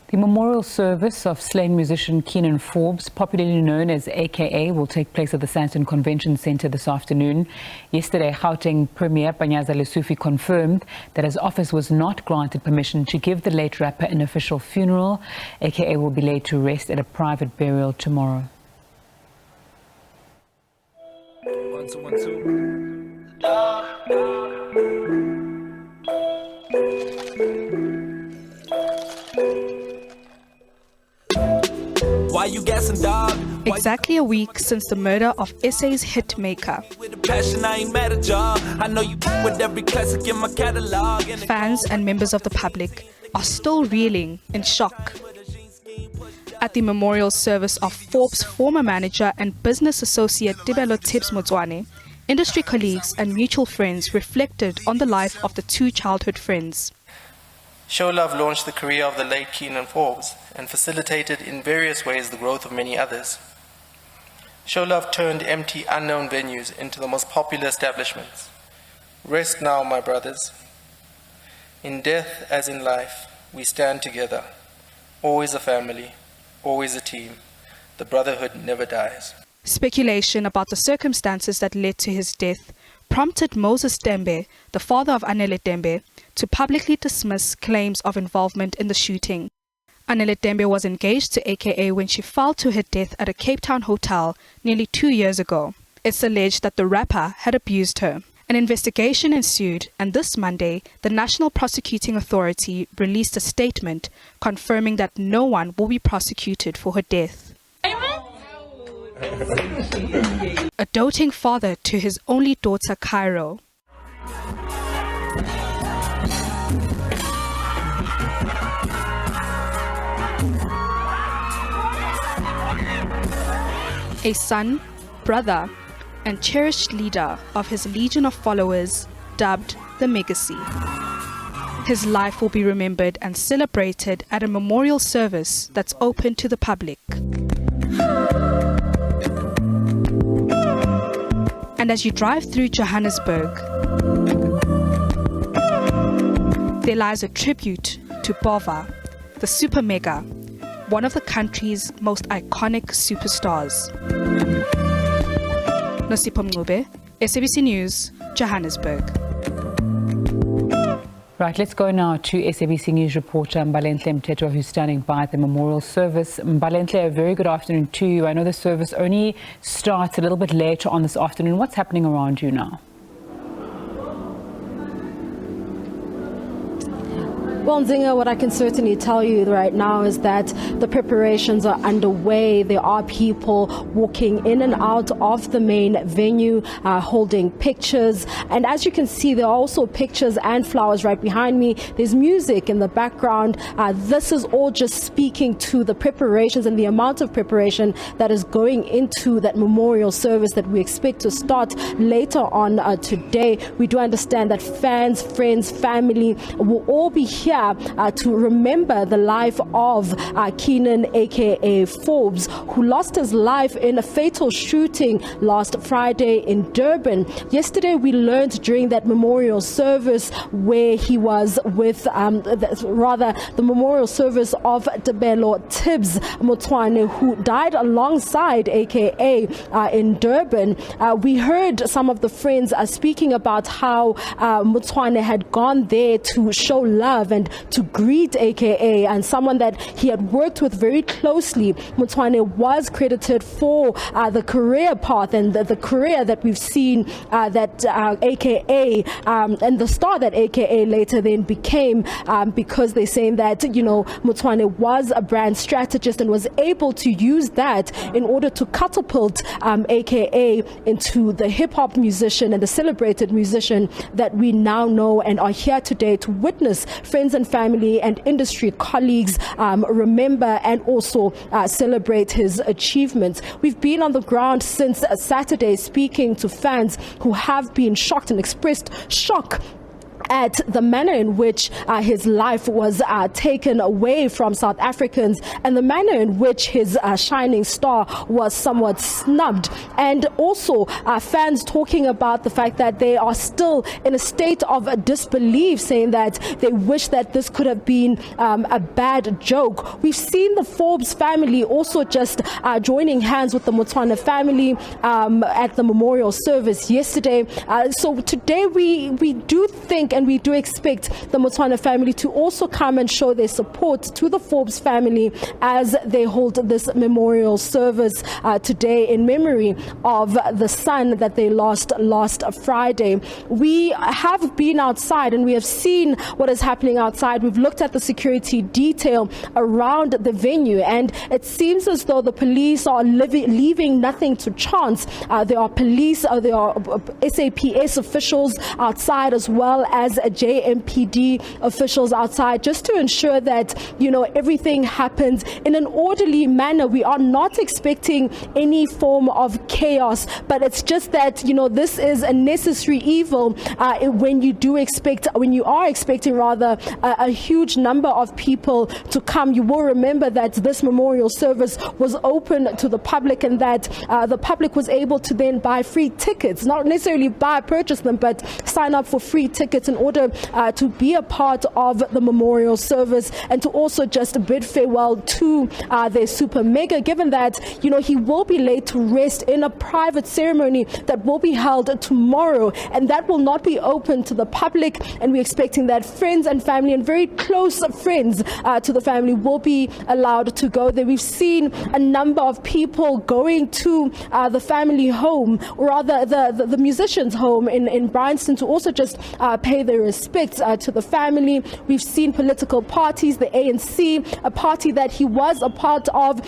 The memorial service of slain musician Kiernan Forbes, popularly known as AKA, will take place at the Sandton Convention Centre this afternoon. Yesterday, Gauteng Premier Panyaza Lesufi confirmed that his office was not granted permission to give the late rapper an official funeral. AKA will be laid to rest at a private burial tomorrow. 1 2 1 2. Why you guessing, dog? Exactly a week since the murder of SA's hitmaker. Fans and members of the public are still reeling in shock. At the memorial service of Forbes' former manager and business associate Mthethwa, industry colleagues and mutual friends reflected on the life of the two childhood friends. Show Love launched the career of the late Kiernan Forbes and facilitated in various ways the growth of many others. Show Love turned empty, unknown venues into the most popular establishments. Rest now, my brothers. In death as in life, we stand together. Always a family, always a team. The brotherhood never dies. Speculation about the circumstances that led to his death prompted Moses Tembe, the father of Mbalenhle Tembe, to publicly dismiss claims of involvement in the shooting. Mbalenhle Tembe was engaged to AKA when she fell to her death at a Cape Town hotel nearly 2 years ago. It's alleged that the rapper had abused her. An investigation ensued, and this Monday, the National Prosecuting Authority released a statement confirming that no one will be prosecuted for her death. A doting father to his only daughter, Cairo. A son, brother, and cherished leader of his legion of followers, dubbed the Megacy. His life will be remembered and celebrated at a memorial service that's open to the public. And as you drive through Johannesburg, there lies a tribute to Bova, the super mega, one of the country's most iconic superstars. Nosipho Mncube, SABC News, Johannesburg. Right, let's go now to SABC News reporter Mbalenhle Mthethwa, who's standing by at the memorial service. Mbalenhle, a very good afternoon to you. I know the service only starts a little bit later on this afternoon. What's happening around you now? Well, Nzinga, what I can certainly tell you right now is that the preparations are underway. There are people walking in and out of the main venue, holding pictures. And as you can see, there are also pictures and flowers right behind me. There's music in the background. This is all just speaking to the preparations and the amount of preparation that is going into that memorial service that we expect to start later on today. We do understand that fans, friends, family will all be here to remember the life of Kiernan aka Forbes, who lost his life in a fatal shooting last Friday in Durban. Yesterday we learned during that memorial service where he was with the memorial service of Debelo Tibbs Mthethwa, who died alongside AKA in Durban. We heard some of the friends speaking about how Mthethwa had gone there to show love and to greet AKA, and someone that he had worked with very closely. Mthethwa was credited for the career path and the career that we've seen that AKA and the star that AKA later then became, because they're saying that, you know, Mthethwa was a brand strategist and was able to use that in order to catapult AKA into the hip-hop musician and the celebrated musician that we now know and are here today to witness friends and family and industry colleagues remember and also celebrate his achievements. We've been on the ground since Saturday speaking to fans who have been shocked and expressed shock at the manner in which his life was taken away from South Africans and the manner in which his shining star was somewhat snubbed. And also fans talking about the fact that they are still in a state of disbelief, saying that they wish that this could have been a bad joke. We've seen the Forbes family also just joining hands with the Mthethwa family at the memorial service yesterday. So today we do think and we do expect the Mthethwa family to also come and show their support to the Forbes family as they hold this memorial service today in memory of the son that they lost last Friday. We have been outside and we have seen what is happening outside. We've looked at the security detail around the venue, and it seems as though the police are leaving nothing to chance. There are police, there are SAPS officials outside as well as JMPD officials outside, just to ensure that, you know, everything happens in an orderly manner. We are not expecting any form of chaos, but it's just that, you know, this is a necessary evil when you are expecting rather a huge number of people to come. You will remember that this memorial service was open to the public, and that the public was able to then buy free tickets, not necessarily purchase them, but sign up for free tickets in order to be a part of the memorial service and to also just bid farewell to their super mega, given that, you know, he will be laid to rest in a private ceremony that will be held tomorrow, and that will not be open to the public. And we're expecting that friends and family and very close friends to the family will be allowed to go there. We've seen a number of people going to the family home, or rather the musician's home in Bryanston, to also just pay their respects to the family. We've seen political parties, the ANC, a party that he was a part of,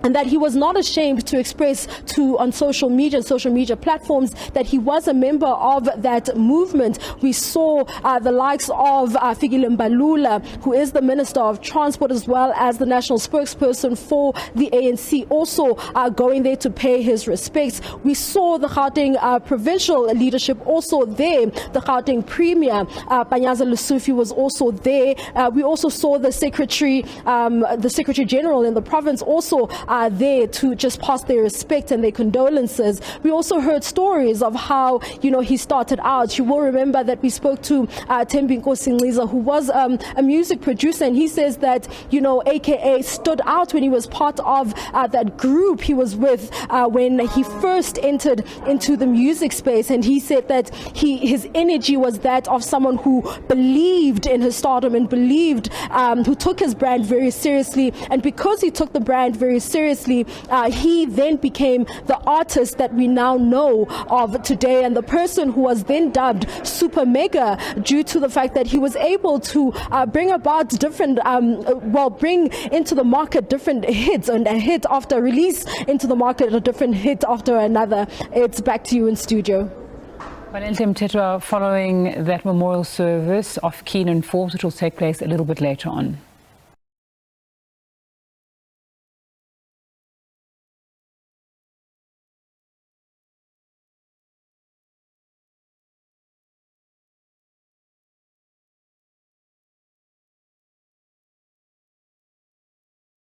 and that he was not ashamed to express on social media platforms that he was a member of that movement. We saw the likes of Fikile Mbalula, who is the Minister of Transport as well as the national spokesperson for the ANC, also going there to pay his respects. We saw the Gauteng provincial leadership also there. The Gauteng Premier Panyaza Lesufi was also there. We also saw the Secretary General in the province also there to just pass their respect and their condolences. We also heard stories of how, you know, he started out. You will remember that we spoke to Tembinko Singliza, who was a music producer, and he says that, you know, AKA stood out when he was part of that group he was with when he first entered into the music space. And he said that his energy was that of someone who believed in his stardom and believed, who took his brand very seriously. And because he took the brand very seriously, he then became the artist that we now know of today, and the person who was then dubbed Super Mega due to the fact that he was able to bring about different, bring into the market different hits, and a hit after release into the market, a different hit after another. It's back to you in studio. Mbalenhle, Mthethwa, following that memorial service of Kiernan Forbes, which will take place a little bit later on.